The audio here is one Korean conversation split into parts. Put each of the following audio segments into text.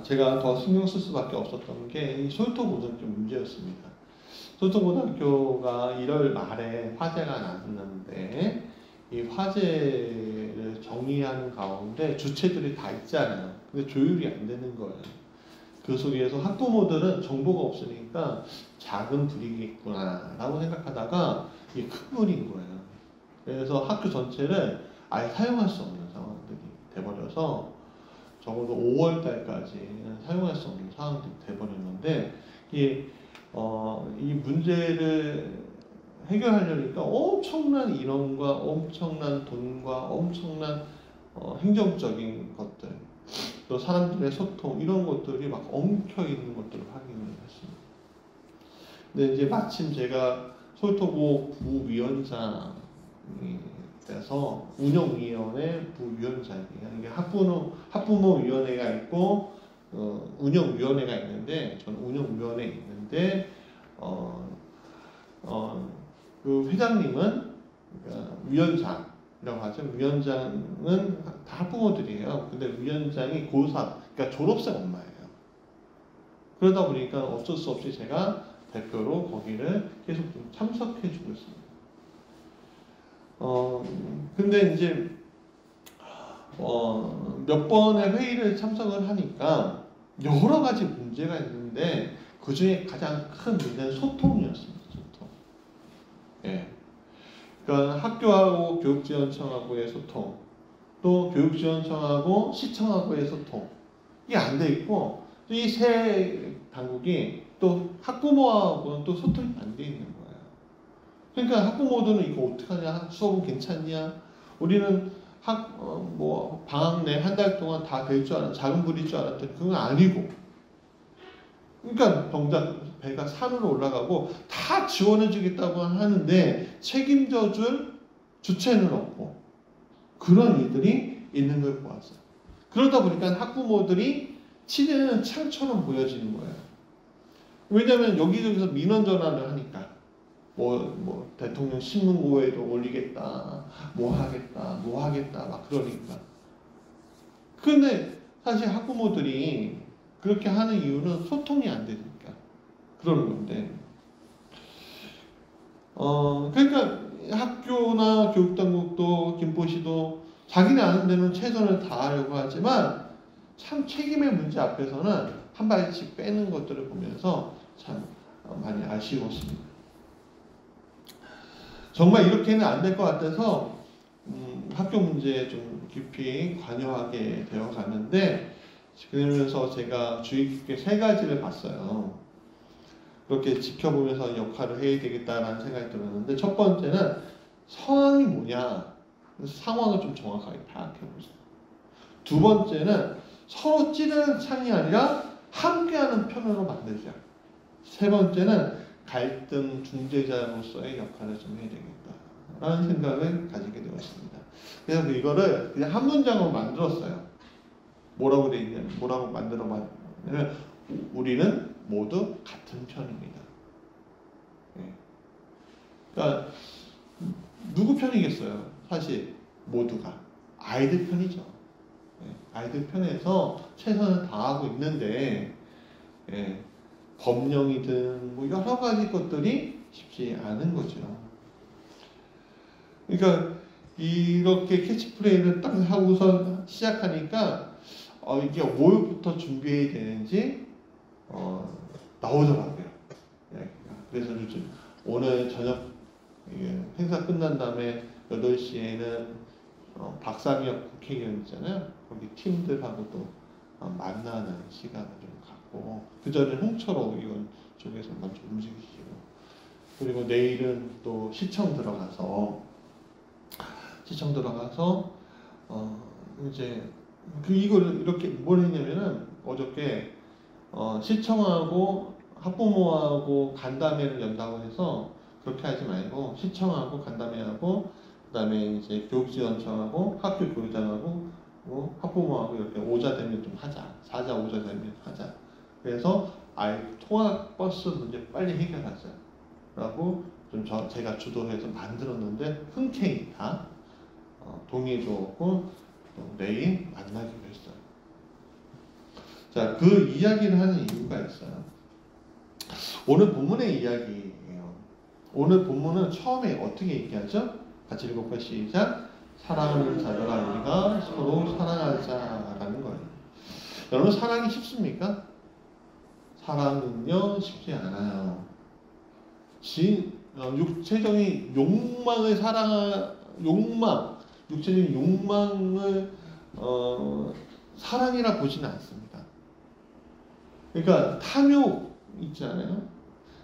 제가 더 신경 쓸 수밖에 없었던 게 이 솔토고등학교 문제였습니다. 솔토고등학교가 1월 말에 화재가 났는데 이 화재를 정리하는 가운데 주체들이 다 있잖아요. 근데 조율이 안 되는 거예요. 그 속에서 학부모들은 정보가 없으니까 작은 불이겠구나 라고 생각하다가 이게 큰 불인 거예요. 그래서 학교 전체를 아예 사용할 수 없는 상황들이 돼버려서 적어도 5월 달까지는 사용할 수 없는 상황들이 돼버렸는데 이 문제를 해결하려니까 엄청난 인원과 엄청난 돈과 엄청난 행정적인 것들 또 사람들의 소통 이런 것들이 막 엉켜 있는 것들을 확인을 했습니다. 근데 이제 마침 제가 솔토고 부위원장이 돼서 운영위원회 부위원장이에요. 이게 학부모위원회가 있고 운영위원회가 있는데 저는 운영위원회에 있는데 그 회장님은 그러니까 위원장이라고 하죠. 위원장은 다 학부모들이에요. 근데 위원장이 고3, 그러니까 졸업생 엄마예요. 그러다 보니까 어쩔 수 없이 제가 대표로 거기를 계속 좀 참석해 주고 있습니다. 근데 이제 몇 번의 회의를 참석을 하니까 여러 가지 문제가 있는데 그 중에 가장 큰 문제는 소통이었습니다. 소통. 예. 그러니까 학교하고 교육지원청하고의 소통, 또 교육지원청하고 시청하고의 소통 이게 안 돼 있고 이 세 당국이 또 학부모하고는 또 소통이 안 돼 있는 거예요. 그러니까 학부모들은 이거 어떡하냐, 수업은 괜찮냐, 우리는 방학 내 한 달 동안 다 될 줄 알았, 작은 불일 줄 알았더니 그건 아니고, 그러니까 정작 배가 산으로 올라가고 다 지원해주겠다고 하는데 책임져줄 주체는 없고 그런 일들이 있는 걸 보았어요. 그러다 보니까 학부모들이 치는 창처럼 보여지는 거예요. 왜냐하면 여기저기서 민원 전화를 하니까 대통령 신문고에도 올리겠다, 뭐 하겠다, 막 그러니까. 근데 사실 학부모들이 그렇게 하는 이유는 소통이 안 되니까 그러는 건데. 그러니까 학교나 교육당국도 김포시도 자기네 아는 데는 최선을 다하려고 하지만 참 책임의 문제 앞에서는 한 발씩 빼는 것들을 보면서 참 많이 아쉬웠습니다. 정말 이렇게는 안 될 것 같아서 학교 문제에 좀 깊이 관여하게 되어 가는데 그러면서 제가 주의 깊게 세 가지를 봤어요. 그렇게 지켜보면서 역할을 해야 되겠다라는 생각이 들었는데 첫 번째는 상황이 뭐냐, 상황을 좀 정확하게 파악해보자. 두 번째는 서로 찌르는 창이 아니라 함께하는 편으로 만들자. 세 번째는 갈등 중재자로서의 역할을 좀 해야 되겠다라는 생각을 가지게 되었습니다. 그래서 이거를 그냥 한 문장으로 만들었어요. 뭐라고 돼 있냐면, 뭐라고 만들어봤냐면 우리는 모두 같은 편입니다. 예. 그러니까 누구 편이겠어요? 사실 모두가 아이들 편이죠. 예. 아이들 편에서 최선을 다하고 있는데 법령이든 뭐 여러 가지 것들이 쉽지 않은 거죠. 그러니까 이렇게 캐치프레이를 딱 하고서 시작하니까 이게 뭘부터 준비해야 되는지 나오더라고요. 그래서 요즘 오늘 저녁 행사 끝난 다음에 8시에는 박상혁 국회의원 있잖아요. 거기 팀들하고 또 만나는 시간을 좀 갖고 그 전에 홍철호 의원 쪽에서 먼저 움직이시고 그리고 내일은 또 시청 들어가서 이제 이거를 이렇게 뭘 했냐면은 어저께 시청하고 학부모하고 간담회를 연다고 해서 그렇게 하지 말고 시청하고 간담회하고 그다음에 이제 교육지원청하고 학교 교육장하고 학부모하고 이렇게 오자되면 좀 하자. 사자 오자되면 하자. 그래서 아이 통학 버스 문제 빨리 해결하자. 라고 좀 제가 주도해서 만들었는데 흔쾌히 다 동의해 주었고 내일 만나기로 했어요. 자, 그 이야기를 하는 이유가 있어요. 오늘 본문의 이야기예요. 오늘 본문은 처음에 어떻게 얘기하죠? 같이 읽어볼까요? 시작. 사랑하는 자들아 우리가 서로 사랑하자라는 거예요. 여러분 사랑이 쉽습니까? 사랑은요 쉽지 않아요. 육체적인 욕망을 육체적인 욕망을 사랑이라 보지는 않습니다. 그러니까 탐욕 있잖아요.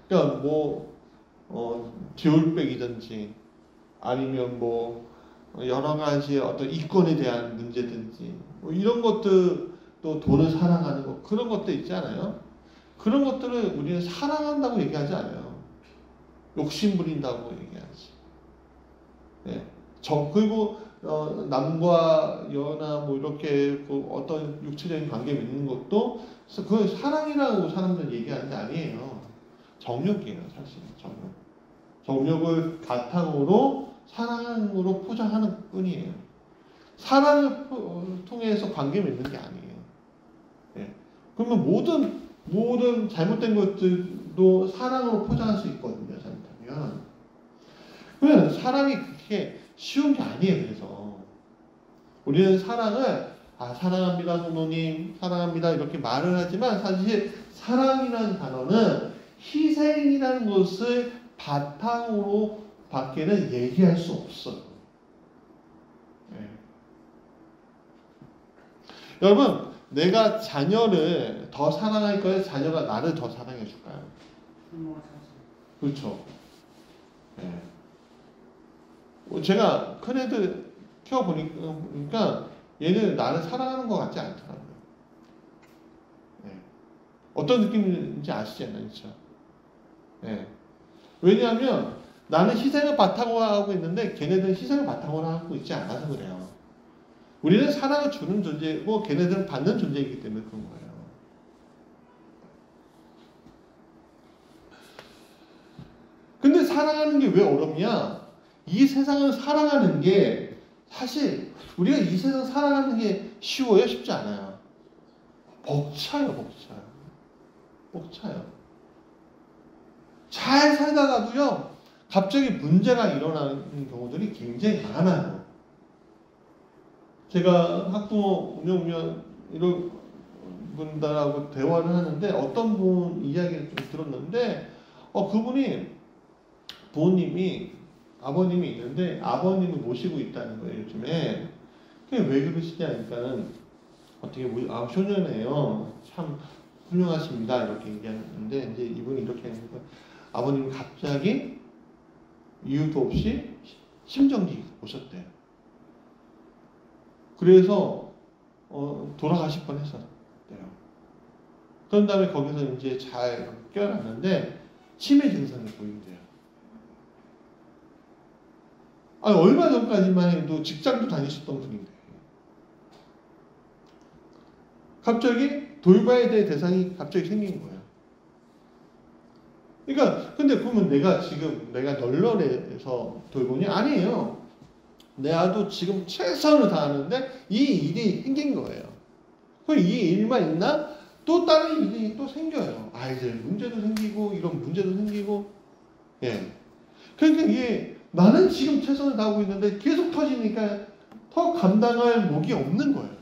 그러니까 듀얼백이든지 아니면 여러 가지 어떤 이권에 대한 문제든지 이런 것들도 돈을 사랑하는 것 그런 것도 있잖아요. 그런 것들을 우리는 사랑한다고 얘기하지 않아요. 욕심 부린다고 얘기하지. 네. 그리고 남과 여나 이렇게 어떤 육체적인 관계 맺는 것도 그 사랑이라고 사람들은 얘기하는 게 아니에요. 정욕이에요, 사실. 정욕을 바탕으로 사랑으로 포장하는 뿐이에요. 사랑을 통해서 관계 맺는 게 아니에요. 네. 그러면 모든 잘못된 것들도 사랑으로 포장할 수 있거든요, 잘못하면. 그러면 사랑이 그렇게 쉬운 게 아니에요, 그래서. 우리는 사랑을, 사랑합니다, 부모님, 사랑합니다, 이렇게 말을 하지만 사실 사랑이라는 단어는 희생이라는 것을 바탕으로 밖에는 얘기할 수 없어요. 네. 여러분, 내가 자녀를 더 사랑할까요? 자녀가 나를 더 사랑해 줄까요? 그렇죠. 네. 제가 큰애들 키워보니까 얘는 나를 사랑하는 것 같지 않더라고요. 네. 어떤 느낌인지 아시잖아요, 그렇죠? 네. 왜냐하면 나는 희생을 바탕으로 하고 있는데 걔네들은 희생을 바탕으로 하고 있지 않아서 그래요. 우리는 사랑을 주는 존재이고 걔네들은 받는 존재이기 때문에 그런 거예요. 근데 사랑하는 게 왜 어렵냐? 이 세상을 사랑하는 게 사실 우리가 이 세상 사랑하는 게 쉬워요? 쉽지 않아요. 벅차요. 잘 살다가도요. 갑자기 문제가 일어나는 경우들이 굉장히 많아요. 제가 학부모 운영 이런 분들하고 대화를 하는데 어떤 분 이야기를 좀 들었는데 그분이 아버님이 있는데 아버님을 모시고 있다는 거예요, 요즘에. 그게 왜 그러시냐 하니까는 어떻게 효녀네요. 참 훌륭하십니다. 이렇게 얘기하는데 이제 이분이 이렇게 하니까 아버님이 갑자기 이유도 없이 심정지 오셨대요. 그래서 돌아가실 뻔했었대요. 그런 다음에 거기서 이제 잘 깨어났는데 치매 증상이 보인대요. 얼마 전까지만 해도 직장도 다니셨던 분인데 갑자기 돌봐야 될 대상이 갑자기 생긴 거예요. 그러니까 근데 그러면 내가 널널해서 돌보니? 아니에요. 내가도 지금 최선을 다하는데 이 일이 생긴 거예요. 그럼 이 일만 있나? 또 다른 일이 또 생겨요. 아이들 문제도 생기고 이런 문제도 생기고. 예. 그러니까 이게 나는 지금 최선을 다하고 있는데 계속 터지니까 더 감당할 목이 없는 거예요.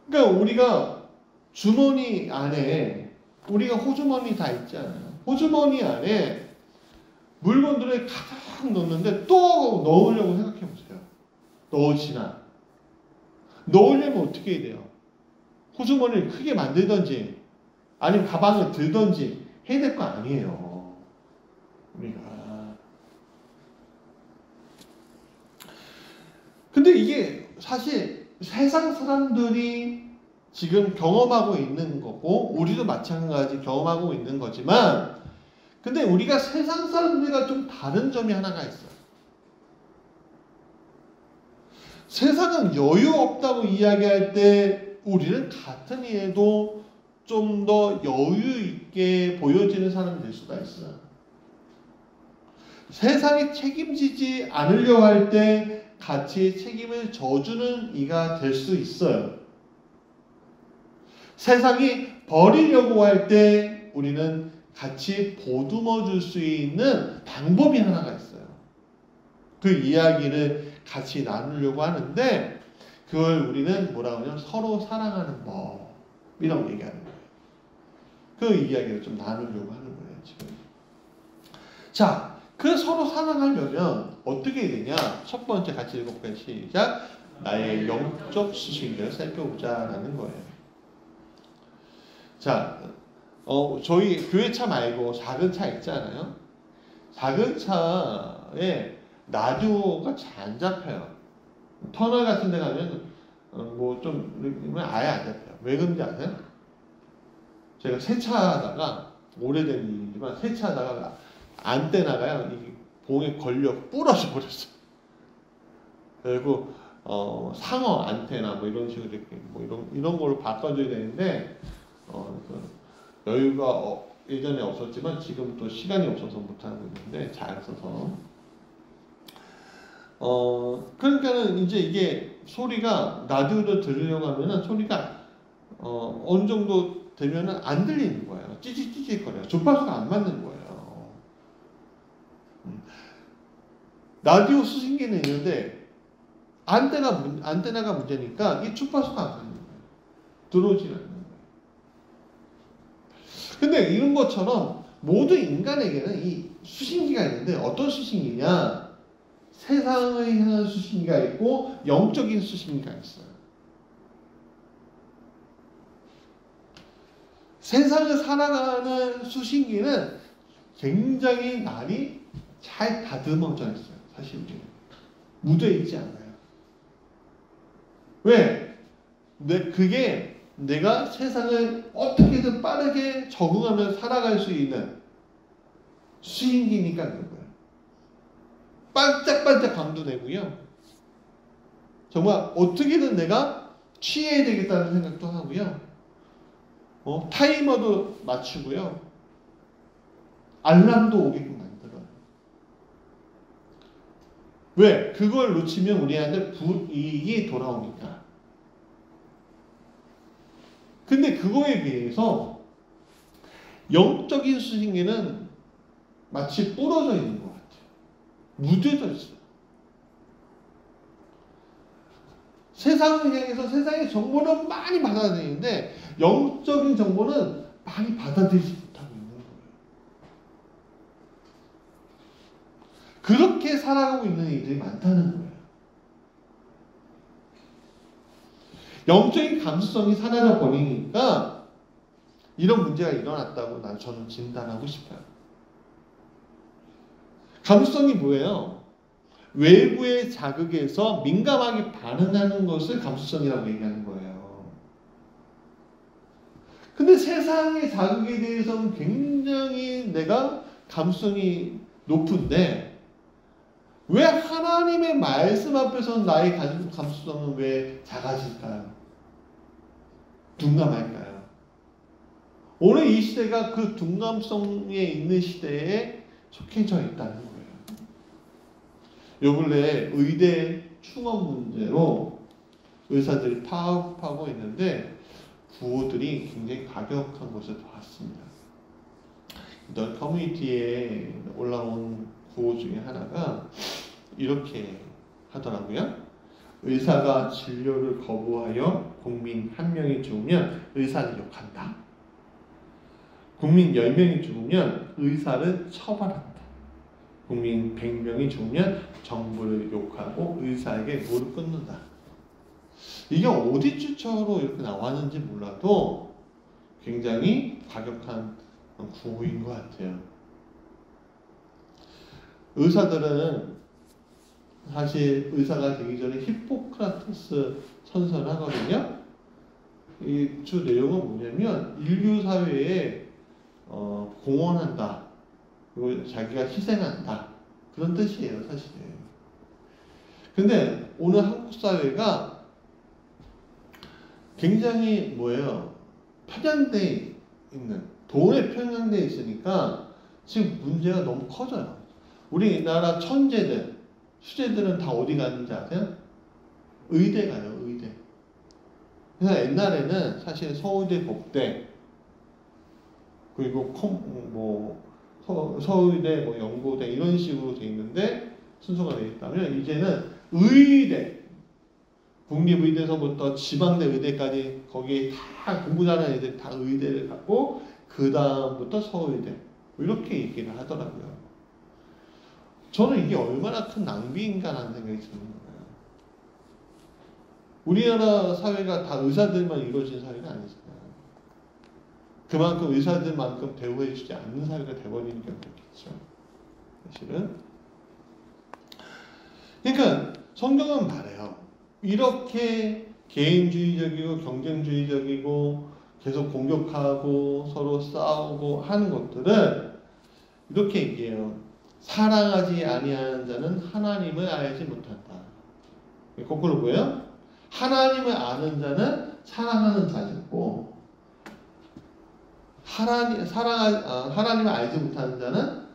그러니까 우리가 주머니 안에 우리가 호주머니 다 있잖아요. 호주머니 안에 물건들을 가득 넣는데 또 넣으려고 생각해 보세요. 넣으려면 어떻게 해야 돼요? 호주머니를 크게 만들든지 아니면 가방을 들든지 해야 될 거 아니에요. 우리가. 근데 이게 사실 세상 사람들이 지금 경험하고 있는 거고 우리도 마찬가지 경험하고 있는 거지만 근데 우리가 세상 사람들과 좀 다른 점이 하나가 있어요. 세상은 여유 없다고 이야기할 때 우리는 같은 일에도 좀 더 여유 있게 보여지는 사람이 될 수가 있어요. 세상이 책임지지 않으려고 할 때 같이 책임을 져주는 이가 될 수 있어요. 세상이 버리려고 할 때 우리는 같이 보듬어 줄 수 있는 방법이 하나가 있어요. 그 이야기를 같이 나누려고 하는데 그걸 우리는 뭐라고 하냐면 서로 사랑하는 법이라고 얘기하는 거예요. 그 이야기를 좀 나누려고 하는 거예요, 지금. 자, 그 서로 사랑하려면 어떻게 되냐? 첫 번째 같이 읽어볼까요? 시작. 나의 영적 수신을 살펴보자라는 거예요. 자, 저희 교회 차 말고 작은 차 있잖아요. 작은 차에 라디오가 잘 안 잡혀요. 터널 같은 데 가면 뭐 좀 아예 안 잡혀요. 왜 그런지 아세요? 제가 세차하다가 오래된 일이지만 세차하다가 안테나가요. 이 봉에 걸려 부러져 버렸어요. 그리고 상어 안테나 뭐 이런 식으로 이렇게 뭐 이런 거로 바꿔줘야 되는데 여유가 예전에 없었지만 지금 또 시간이 없어서 못 하고 있는데 잘 써서 그러니까는 이제 이게 소리가 라디오를 들으려고 하면은 소리가 어느 정도 되면은 안 들리는 거예요. 찌직찌직 거려요. 주파수가 안 맞는 거예요. 라디오 수신기는 있는데 안테나가 문제니까 이 주파수가 안 맞는 거예요. 들어오지 않는 거예요. 근데 이런 것처럼 모든 인간에게는 이 수신기가 있는데 어떤 수신기냐? 세상을 향한 수신기가 있고 영적인 수신기가 있어요. 세상을 살아가는 수신기는 굉장히 날이 잘 다듬어져 있어요. 사실 묻어 있지 않아요. 왜? 그게 내가 세상을 어떻게든 빠르게 적응하며 살아갈 수 있는 수신기니까 그런 거예요. 반짝반짝 강도되고요. 정말 어떻게든 내가 취해야 되겠다는 생각도 하고요. 타이머도 맞추고요. 알람도 오게끔 만들어요. 왜? 그걸 놓치면 우리한테 불이익이 돌아오니까. 근데 그거에 비해서 영적인 수신기는 마치 부러져 있는 것 같아요. 묻어져 있어요. 세상을 향해서 세상의 정보는 많이 받아들이는데 영적인 정보는 많이 받아들이지 못하고 있는 거예요. 그렇게 살아가고 있는 이들이 많다는 거예요. 영적인 감수성이 사라져 버리니까 이런 문제가 일어났다고 저는 진단하고 싶어요. 감수성이 뭐예요? 외부의 자극에서 민감하게 반응하는 것을 감수성이라고 얘기하는 거예요. 근데 세상의 자극에 대해서는 굉장히 내가 감수성이 높은데 왜 하나님의 말씀 앞에서 나의 감수성은 왜 작아질까요? 둔감할까요? 오늘 이 시대가 그 둔감성에 있는 시대에 속해져 있다는 거예요. 요 근래 의대 충원 문제로 의사들이 파업하고 있는데 구호들이 굉장히 과격한 것을 봤습니다. 더 커뮤니티에 올라온 구호 중에 하나가 이렇게 하더라고요. 의사가 진료를 거부하여 국민 1명이 죽으면 의사를 욕한다. 국민 10명이 죽으면 의사를 처벌한다. 국민 100명이 죽으면 정부를 욕하고 의사에게 무릎 꿇는다. 이게 어디 추천으로 이렇게 나왔는지 몰라도 굉장히 과격한 구호인 것 같아요. 의사들은 사실 의사가 되기 전에 히포크라테스 선서를 하거든요. 이 주 내용은 뭐냐면 인류 사회에 공헌한다. 그리고 자기가 희생한다. 그런 뜻이에요, 사실. 근데 오늘 한국 사회가 굉장히 뭐예요? 편향돼 있는, 돈에 편향돼 있으니까 지금 문제가 너무 커져요. 우리나라 천재들, 수재들은 다 어디 가는지 아세요? 의대 가요, 의대. 그래서 옛날에는 사실 서울대 법대 그리고 서울대 연고대 이런 식으로 돼 있는데 순서가 돼 있다면 이제는 의대 국립의대에서부터 지방대 의대까지 거기에 다 공부 잘하는 애들 다 의대를 갖고 그 다음부터 서울대 이렇게 얘기를 하더라고요. 저는 이게 얼마나 큰 낭비인가라는 생각이 드는 거예요. 우리나라 사회가 다 의사들만 이루어진 사회가 아니잖아요. 그만큼 의사들만큼 대우해주지 않는 사회가 돼버리는 경우가 있겠죠. 사실은. 그러니까 성경은 말해요. 이렇게 개인주의적이고 경쟁주의적이고 계속 공격하고 서로 싸우고 하는 것들은 이렇게 얘기해요. 사랑하지 아니하는 자는 하나님을 알지 못한다. 거꾸로 뭐예요? 하나님을 아는 자는 사랑하는 자고 하나님을 알지 못하는 자는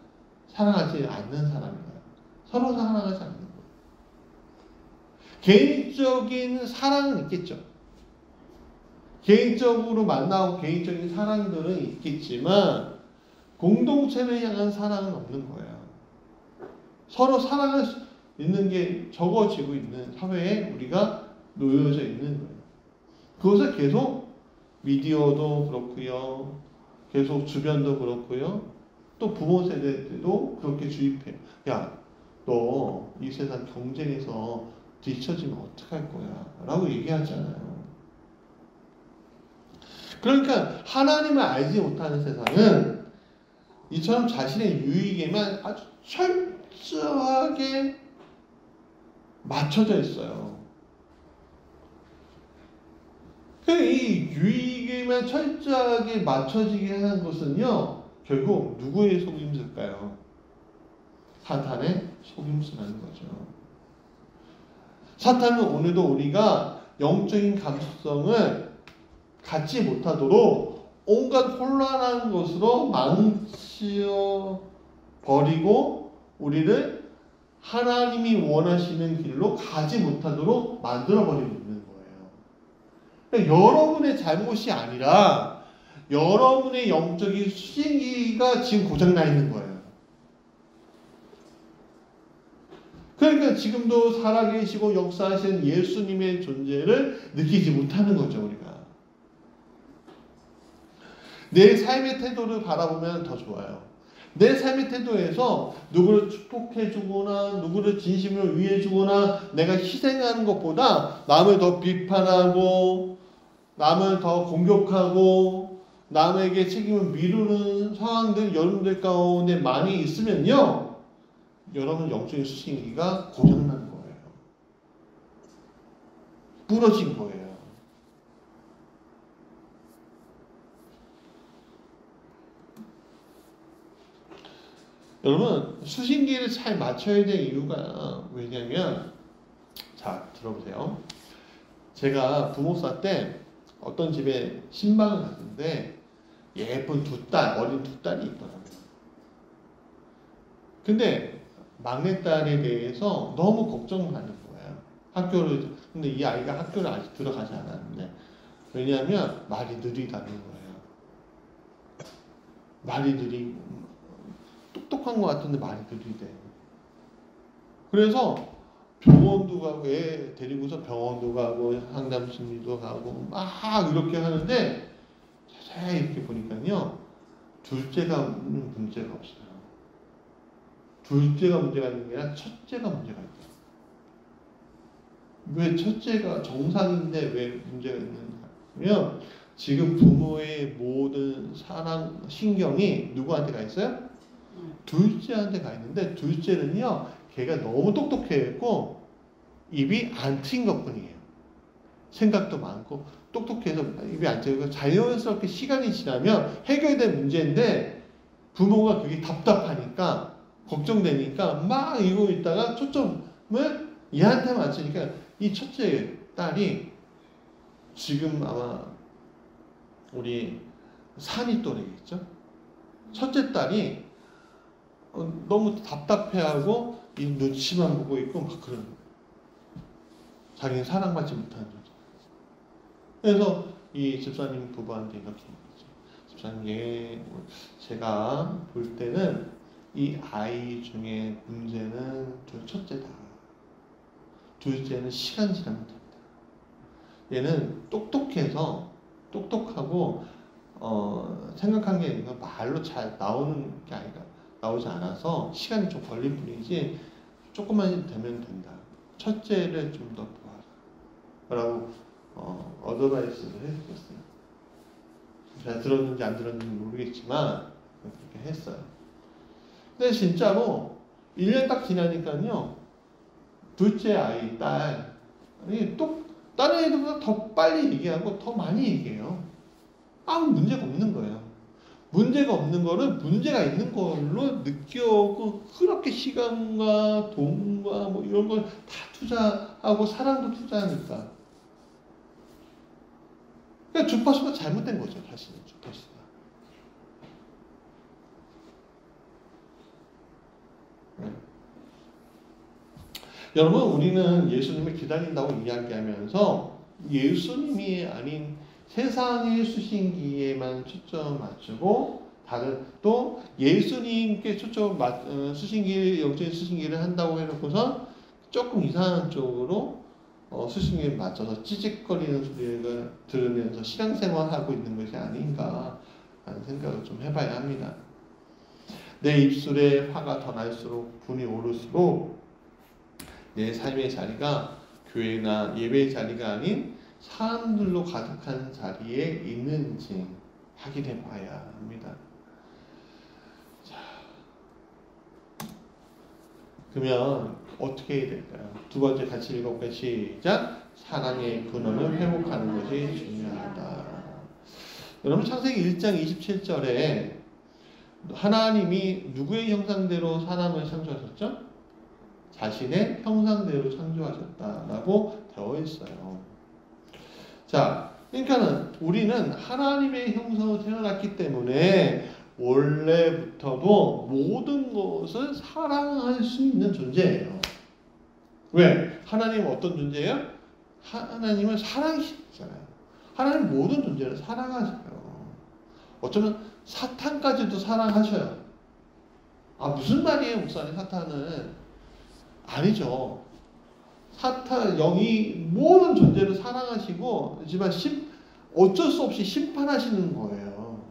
사랑하지 않는 사람이다. 서로 사랑하지 않는 거예요. 개인적인 사랑은 있겠죠. 개인적으로 만나고 개인적인 사랑들은 있겠지만 공동체를 향한 사랑은 없는 거예요. 서로 사랑할 수 있는 게 적어지고 있는 사회에 우리가 놓여져 있는 거예요. 그것을 계속 미디어도 그렇고요. 계속 주변도 그렇고요. 또 부모 세대들도 그렇게 주입해요. 야, 너 이 세상 경쟁에서 뒤처지면 어떡할 거야? 라고 얘기하잖아요. 그러니까 하나님을 알지 못하는 세상은 이처럼 자신의 유익에만 아주 철저하게 맞춰져 있어요. 이 유익에만 철저하게 맞춰지게 하는 것은요, 결국 누구의 속임수일까요? 사탄의 속임수라는 거죠. 사탄은 오늘도 우리가 영적인 감수성을 갖지 못하도록 온갖 혼란한 것으로 망치어 버리고 우리를 하나님이 원하시는 길로 가지 못하도록 만들어 버리고 있는 거예요. 그러니까 여러분의 잘못이 아니라 여러분의 영적인 수신기가 지금 고장나 있는 거예요. 그러니까 지금도 살아계시고 역사하시는 예수님의 존재를 느끼지 못하는 거죠, 우리가. 내 삶의 태도를 바라보면 더 좋아요. 내 삶의 태도에서 누구를 축복해주거나 누구를 진심으로 위해주거나 내가 희생하는 것보다 남을 더 비판하고 남을 더 공격하고 남에게 책임을 미루는 상황들 여러분들 가운데 많이 있으면요, 여러분 영적인 수신기가 고장난 거예요. 부러진 거예요. 여러분 수신기를 잘 맞춰야 될 이유가 왜냐면, 자 들어보세요. 제가 부모사 때 어떤 집에 신방을 갔는데 예쁜 어린 두 딸이 있더라고요. 근데 막내딸에 대해서 너무 걱정하는 거예요. 근데 이 아이가 학교를 아직 들어가지 않았는데, 왜냐하면 말이 느리다는 거예요. 말이 느리고 똑똑한 것 같은데 말이 느리대. 그래서 병원도 가고, 애 데리고서 병원도 가고 상담심리도 가고 막 이렇게 하는데, 자세히 이렇게 보니까요, 둘째가 문제가 없어요. 둘째가 문제가 있는 게 아니라 첫째가 문제가 있다. 왜 첫째가 정상인데 왜 문제가 있느냐면, 지금 부모의 모든 사랑, 신경이 누구한테 가 있어요? 둘째한테 가 있는데, 둘째는요, 걔가 너무 똑똑해갖고 입이 안 트인 것뿐이에요. 생각도 많고 똑똑해서 입이 안 트이고 자연스럽게 시간이 지나면 해결된 문제인데, 부모가 그게 답답하니까 걱정되니까 막 이러고 있다가 초점을 얘한테 맞추니까 이 첫째 딸이 지금 아마 우리 산이 또래겠죠? 첫째 딸이 너무 답답해하고 이 눈치만 보고 있고 막 그러는 거예요. 자기는 사랑받지 못하는 존재. 그래서 이 집사님 부부한테 이렇게 얘기했죠. 집사님, 제가 볼 때는 이 아이 중에 문제는 첫째다. 둘째는 시간 지나면 된다. 얘는 똑똑하고 생각한 게 아니라 말로 잘 나오는 게 아니라 나오지 않아서 시간이 좀 걸릴 뿐이지 조금만 되면 된다. 첫째를 좀 더 보아라. 라고 어드바이스를 해줬어요. 제가 들었는지 안 들었는지 모르겠지만 그렇게 했어요. 근데 진짜로 1년 딱 지나니까요. 둘째 아이, 딸이 다른 애들보다 더 빨리 얘기하고 더 많이 얘기해요. 아무 문제가 없는 거예요. 문제가 없는 거를 문제가 있는 걸로 느껴오고 그렇게 시간과 돈과 뭐 이런 걸 다 투자하고 사랑도 투자하니까. 그러니까 주파수가 잘못된 거죠. 사실은 주파수가. 네. 여러분, 우리는 예수님을 기다린다고 이야기하면서 예수님이 아닌 세상의 수신기에만 초점 맞추고 다른 또 예수님께 초점 수신기 영적인 수신기를 한다고 해놓고서 조금 이상한 쪽으로 수신기를 맞춰서 찌직거리는 소리를 들으면서 신앙생활하고 있는 것이 아닌가 하는 생각을 좀 해봐야 합니다. 내 입술에 화가 더 날수록 분이 오를수록 내 삶의 자리가 교회나 예배의 자리가 아닌 사람들로 가득한 자리에 있는지 확인해 봐야 합니다. 자, 그러면 어떻게 해야 될까요? 두 번째 같이 읽어볼까요? 시작! 사랑의 근원을 회복하는 것이 중요하다. 여러분 창세기 1장 27절에 하나님이 누구의 형상대로 사람을 창조하셨죠? 자신의 형상대로 창조하셨다라고 되어 있어요. 자, 그러니까는 우리는 하나님의 형상으로 태어났기 때문에 원래부터도 모든 것을 사랑할 수 있는 존재예요. 왜? 하나님은 어떤 존재예요? 하나님은 사랑이시잖아요. 하나님 모든 존재를 사랑하세요. 어쩌면 사탄까지도 사랑하셔요. 아, 무슨 말이에요, 목사님? 사탄은 아니죠. 사탄 영이 모든 존재를 사랑하시고 하지만 어쩔 수 없이 심판하시는 거예요.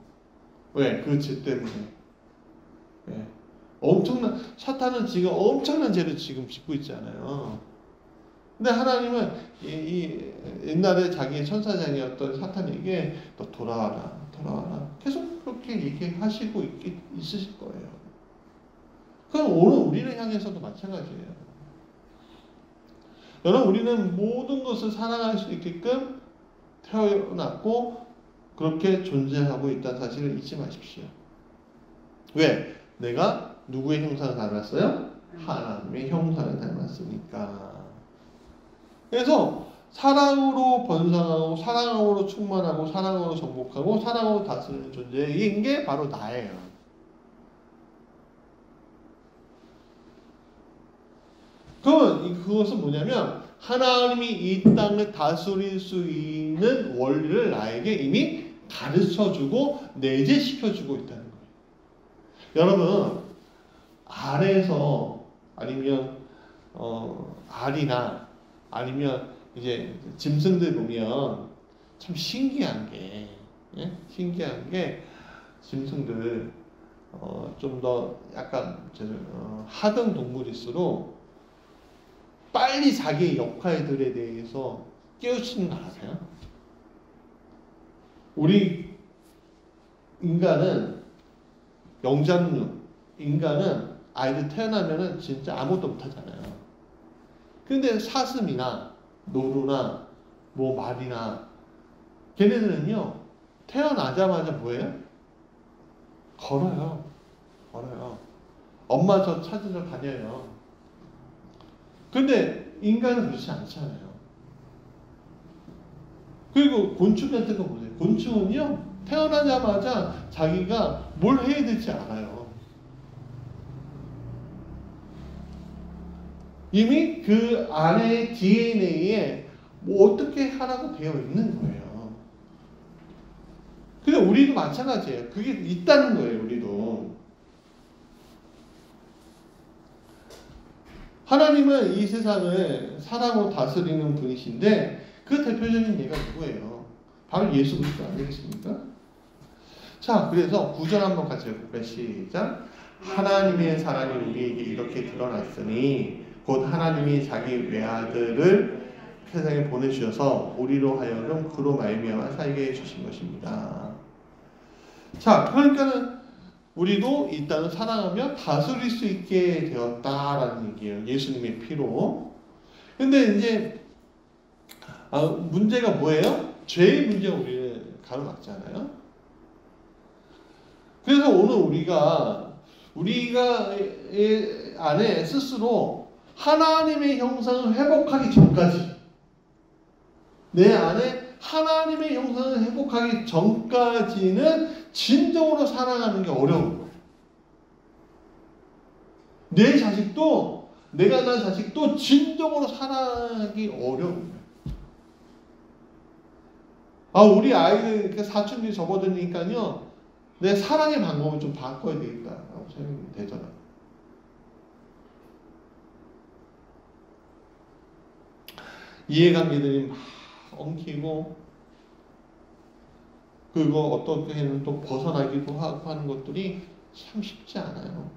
왜? 그 죄 때문에. 네. 사탄은 지금 엄청난 죄를 지금 짓고 있잖아요. 근데 하나님은 옛날에 자기의 천사장이었던 사탄에게 너 돌아와라. 계속 그렇게 얘기하시고 있으실 거예요. 그럼 오늘 우리를 향해서도 마찬가지예요. 여러분, 우리는 모든 것을 사랑할 수 있게끔 태어났고 그렇게 존재하고 있다는 사실을 잊지 마십시오. 왜? 내가 누구의 형상을 닮았어요? 하나님의 형상을 닮았으니까. 그래서 사랑으로 번성하고 사랑으로 충만하고 사랑으로 정복하고 사랑으로 다스리는 존재인 게 바로 나예요. 그러면 그것은 뭐냐면 하나님이 이 땅을 다스릴 수 있는 원리를 나에게 이미 가르쳐주고 내재시켜주고 있다는 거예요. 여러분, 알에서 아니면 알이나 아니면 이제 짐승들 보면 참 신기한 게 짐승들 좀 더 약간 하등 동물일수록 빨리 자기의 역할들에 대해서 깨우치는 거 아세요? 우리 인간은 인간은 아이들 태어나면은 진짜 아무것도 못하잖아요. 근데 사슴이나 노루나 뭐 말이나 걔네들은요 태어나자마자 뭐예요? 걸어요. 엄마 저 찾으러 다녀요. 근데 인간은 그렇지 않잖아요. 그리고 곤충 같은 거 보세요. 곤충은요 태어나자마자 자기가 뭘 해야 될지 알아요. 이미 그 안에 DNA에 뭐 어떻게 하라고 되어 있는 거예요. 우리도 마찬가지예요. 그게 있다는 거예요. 우리도. 하나님은 이 세상을 사랑으로 다스리는 분이신데 그 대표적인 예가 누구예요? 바로 예수 그리스도 아니겠습니까? 자, 그래서 9절 한번 같이 읽어볼까요? 시작. 하나님의 사랑이 우리에게 이렇게 드러났으니 곧 하나님이 자기 외아들을 세상에 보내주셔서 우리로 하여금 그로 말미암아 살게 해주신 것입니다. 자, 그러니까는 우리도 이 땅을 사랑하며 다스릴 수 있게 되었다라는 얘기예요. 예수님의 피로. 근데 이제 문제가 뭐예요? 죄의 문제가 우리를 가로막잖아요. 그래서 오늘 우리가 안에 스스로 하나님의 형상을 회복하기 전까지, 내 안에 하나님의 형상을 회복하기 전까지는 진정으로 사랑하는 게 어려운 거예요. 내 자식도, 내가 낳은 자식도 진정으로 사랑하기 어려운 거예요. 우리 아이들 이렇게 사춘기 접어드니까요, 내 사랑의 방법을 좀 바꿔야 되겠다라고 생각이 되잖아요. 이해관계들이 막 엉키고, 그리고 어떻게는 또 벗어나기도 하고 하는 것들이 참 쉽지 않아요.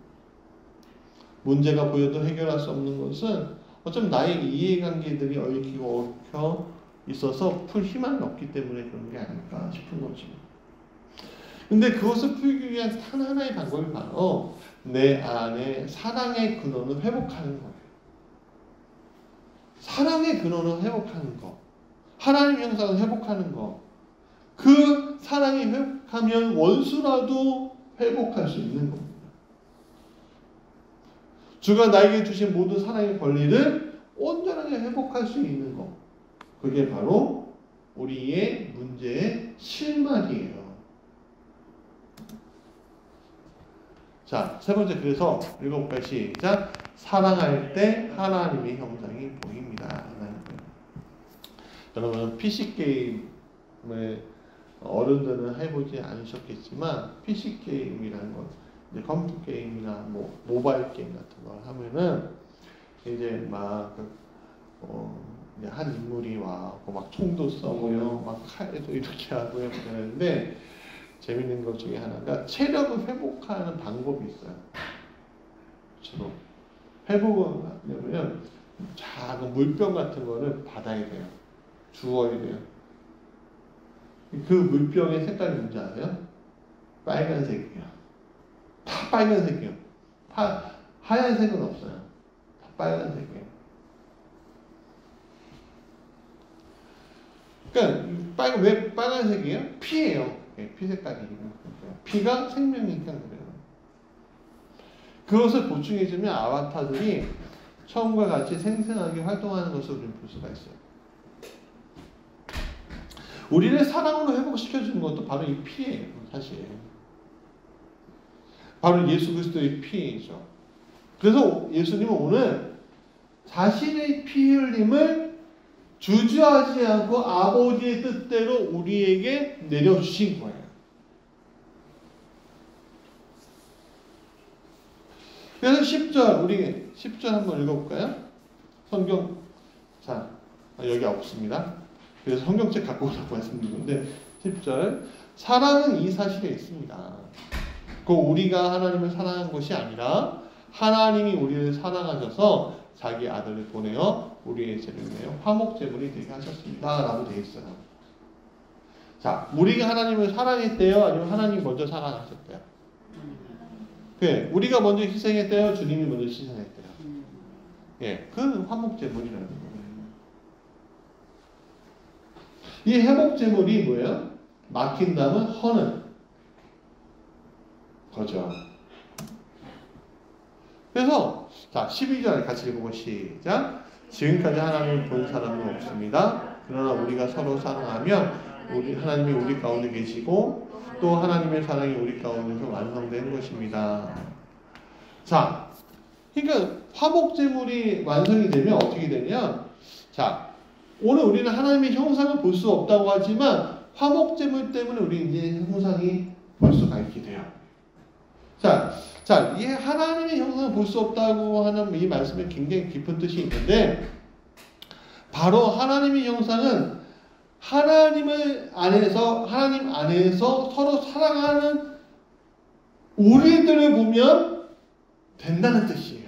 문제가 보여도 해결할 수 없는 것은 어쩌면 나의 이해관계들이 얽히고 얽혀 있어서 풀 희망이 없기 때문에 그런 게 아닐까 싶은 거죠. 근데 그것을 풀기 위한 단 하나의 방법이 바로 내 안에 사랑의 근원을 회복하는 거예요. 사랑의 근원을 회복하는 거. 하나님 형상을 회복하는 거. 그 사랑이 회복하면 원수라도 회복할 수 있는 겁니다. 주가 나에게 주신 모든 사랑의 권리를 온전하게 회복할 수 있는 거. 그게 바로 우리의 문제의 실마리예요. 자, 세 번째, 그래서 읽어볼까요? 시작. 사랑할 때 하나님의 형상이 보입니다. 여러분, PC게임을 어른들은 해보지 않으셨겠지만, PC게임이라는 건, 이제 컴퓨터 게임이나 뭐, 모바일 게임 같은 거 하면은, 이제 막, 이제 한 인물이 와고, 막 총도 쏘고요, 막 칼도 이렇게 하고요, 그러는데, 재밌는 것 중에 하나가 체력을 회복하는 방법이 있어요. 주로. 회복을 하려면 작은 물병 같은 거를 받아야 돼요. 주워야 돼요. 그 물병의 색깔이 뭔지 아세요? 빨간색이에요. 다 빨간색이에요. 하얀색은 없어요. 다 빨간색이에요. 그러니까 왜 빨간색이에요? 피예요. 피 색깔이에요. 피가 생명이니까 그래요. 그것을 보충해주면 아바타들이 처음과 같이 생생하게 활동하는 것을 우리는 볼 수가 있어요. 우리를 사랑으로 회복시켜주는 것도 바로 이 피예요. 사실. 바로 예수 그리스도의 피이죠. 그래서 예수님은 오늘 자신의 피 흘림을 주저하지 않고 아버지의 뜻대로 우리에게 내려주신 거예요. 그래서 10절, 우리 10절 한번 읽어볼까요? 성경, 자, 여기 없습니다. 그래서 성경책 갖고 오라고 말씀드리는데, 10절, 사랑은 이 사실에 있습니다. 그 우리가 하나님을 사랑한 것이 아니라 하나님이 우리를 사랑하셔서 자기 아들을 보내어 우리의 죄를 내어 화목제물이 되게 하셨습니다. 라고 되어 있어요. 자, 우리가 하나님을 사랑했대요? 아니면 하나님이 먼저 사랑하셨대요? 네, 우리가 먼저 희생했대요? 주님이 먼저 희생했대요? 예, 그 화목제물이라는 거예요. 이 회복제물이 뭐예요? 막힌다면 허는 거죠. 그래서 자, 12절 같이 읽어보고 시작. 지금까지 하나님을 본 사람은 없습니다. 그러나 우리가 서로 사랑하면 하나님이 우리 가운데 계시고 또 하나님의 사랑이 우리 가운데서 완성된 것입니다. 자, 그러니까 화목제물이 완성이 되면 어떻게 되냐? 자, 오늘 우리는 하나님의 형상을 볼 수 없다고 하지만 화목제물 때문에 우리 이제 형상이 볼 수가 있게 돼요. 자, 이 하나님의 형상을 볼 수 없다고 하는 이 말씀에 굉장히 깊은 뜻이 있는데, 바로 하나님의 형상은 하나님 안에서 서로 사랑하는 우리들을 보면 된다는 뜻이에요.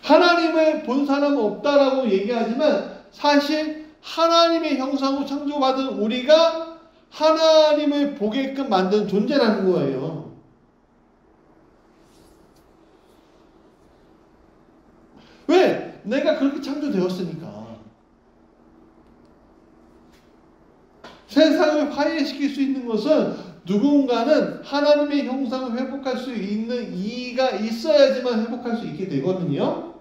하나님을 본 사람은 없다라고 얘기하지만 사실 하나님의 형상으로 창조받은 우리가 하나님을 보게끔 만든 존재라는 거예요. 왜? 내가 그렇게 창조되었으니까. 세상을 화해시킬 수 있는 것은 누군가는 하나님의 형상을 회복할 수 있는 이가 있어야지만 회복할 수 있게 되거든요.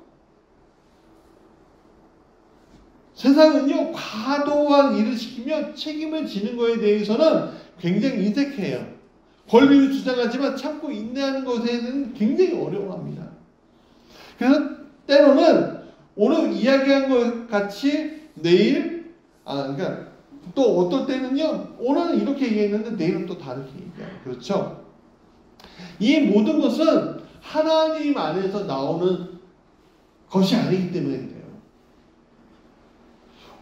세상은요, 과도한 일을 시키며 책임을 지는 것에 대해서는 굉장히 인색해요. 권리를 주장하지만 참고 인내하는 것에는 굉장히 어려워합니다. 그래서 때로는 오늘 이야기한 것 같이 내일, 그러니까 또 어떨 때는요, 오늘은 이렇게 얘기했는데 내일은 또 다르게 얘기해요. 그렇죠? 이 모든 것은 하나님 안에서 나오는 것이 아니기 때문에 그래요.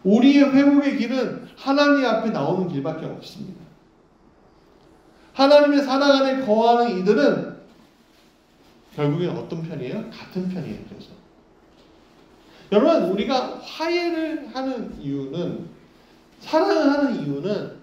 우리의 회복의 길은 하나님 앞에 나오는 길밖에 없습니다. 하나님의 사랑 안에 거하는 이들은 결국엔 어떤 편이에요? 같은 편이에요. 그래서 여러분, 우리가 화해를 하는 이유는, 사랑을 하는 이유는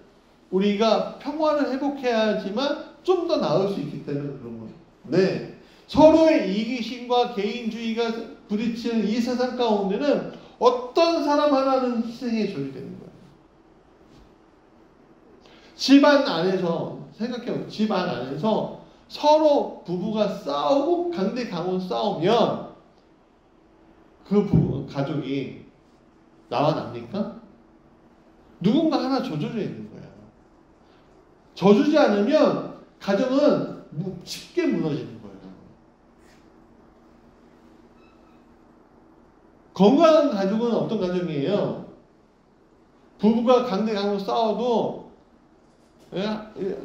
우리가 평화를 회복해야지만 좀 더 나을 수 있기 때문에 그런 거예요. 네, 서로의 이기심과 개인주의가 부딪히는 이 세상 가운데는 어떤 사람 하나는 희생에 조리되는 거예요. 집안 안에서 생각해요. 집안 안에서 서로 부부가 싸우고 강대강으로 싸우면 그 가족이 나와 납니까? 누군가 하나 져줘야 되는 거예요. 져주지 않으면 가정은 쉽게 무너지는 거예요. 건강한 가족은 어떤 가정이에요? 부부가 강대강으로 싸워도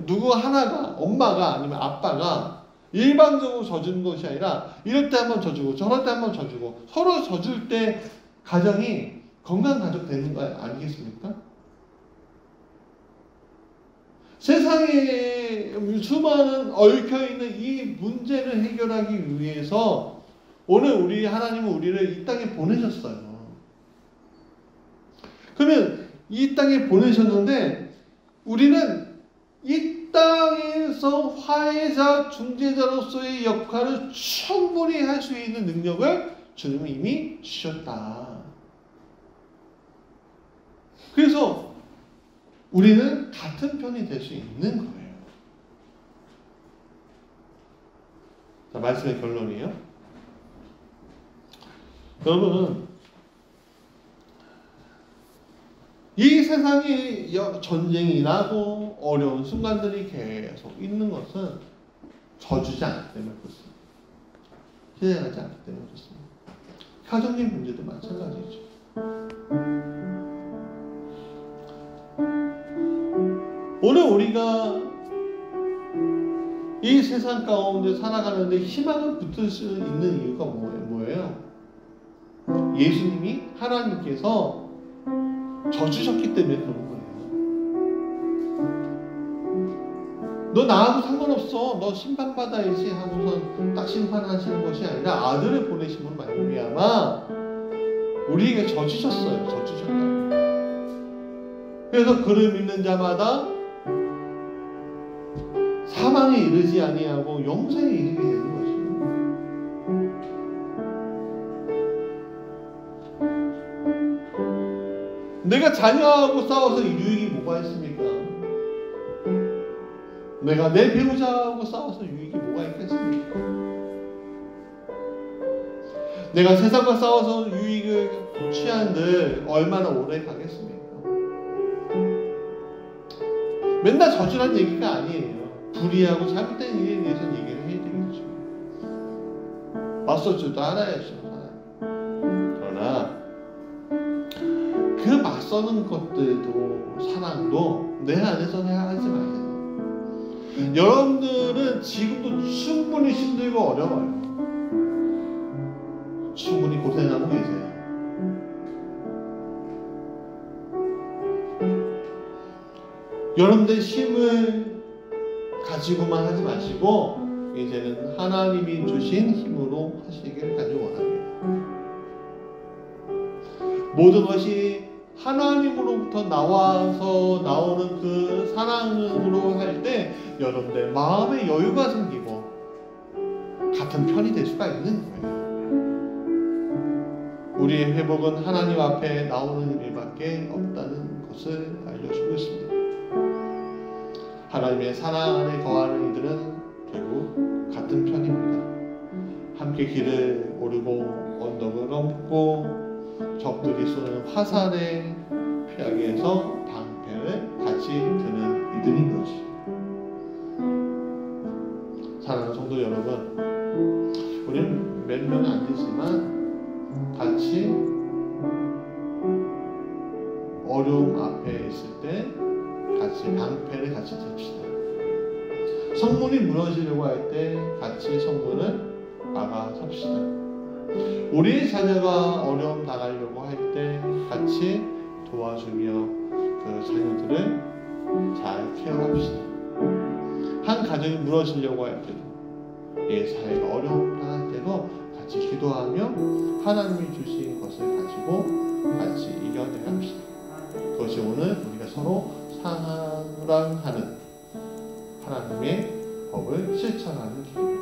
누구 하나가, 엄마가 아니면 아빠가 일방적으로 져주는 것이 아니라 이럴 때 한번 져주고 저럴 때 한번 져주고 서로 져줄 때 가정이 건강한 가족 되는 거 아니겠습니까? 세상에 수많은 얽혀있는 이 문제를 해결하기 위해서 오늘 우리 하나님은 우리를 이 땅에 보내셨어요. 그러면 이 땅에 보내셨는데 우리는 이 땅에서 화해자, 중재자로서의 역할을 충분히 할 수 있는 능력을 주님은 이미 주셨다. 그래서 우리는 같은 편이 될 수 있는 거예요. 자, 말씀의 결론이에요. 여러분, 이 세상에 전쟁이 나고 어려운 순간들이 계속 있는 것은 져주지 않기 때문에 그렇습니다. 희생하지 않기 때문에 그렇습니다. 가정의 문제도 마찬가지죠. 오늘 우리가 이 세상 가운데 살아가는데 희망을 붙을 수 있는 이유가 뭐예요? 예수님이, 하나님께서 져주셨기 때문에 그런 거예요. 너 나하고 상관없어, 너 심판받아야지 하고선 딱 심판하시는 것이 아니라 아들을 보내심으로 말미암아 우리에게 져주셨어요. 져주셨다고. 그래서 그를 믿는 자마다 사망에 이르지 아니하고 영생에 이르게 되는 것이에요. 내가 자녀하고 싸워서 유익이 뭐가 있습니까? 내가 내 배우자하고 싸워서 유익이 뭐가 있겠습니까? 내가 세상과 싸워서 유익을 취한들 얼마나 오래 가겠습니까? 맨날 저주란 얘기가 아니에요. 불의하고 잘못된 일에 대해서 얘기를 해야 되겠죠. 맞설 줄도 알아야죠. 그러나 낯서는 것들도 사랑도 내 안에서 생각하지 마세요. 여러분들은 지금도 충분히 힘들고 어려워요. 충분히 고생하고 계세요. 여러분들 힘을 가지고만 하지 마시고 이제는 하나님이 주신 힘으로 하시길 간절히 원합니다. 모든 것이 하나님으로부터 나와서 나오는 그 사랑으로 할 때 여러분들 마음에 여유가 생기고 같은 편이 될 수가 있는 거예요. 우리의 회복은 하나님 앞에 나오는 일밖에 없다는 것을 알려주고 있습니다. 하나님의 사랑 안에 거하는 이들은 결국 같은 편입니다. 함께 길을 오르고 언덕을 넘고 적들이 쏘는 화살에 피하기 위해서 방패를 같이 드는 이들인 것입니다. 사랑하는 성도 여러분, 우리는 몇 명이 안 되지만 같이 어려움 앞에 있을 때 같이 방패를 같이 듭시다. 성문이 무너지려고 할 때 같이 성문을 막아섭시다. 우리의 자녀가 어려움 당하려고 할 때 같이 도와주며 그 자녀들을 잘 케어합시다. 한 가정이 무너지려고 할 때도, 이 사회가 어려움 당할 때도 같이 기도하며 하나님이 주신 것을 가지고 같이 이겨내갑시다. 그것이 오늘 우리가 서로 사랑하는 하나님의 법을 실천하는 길입니다.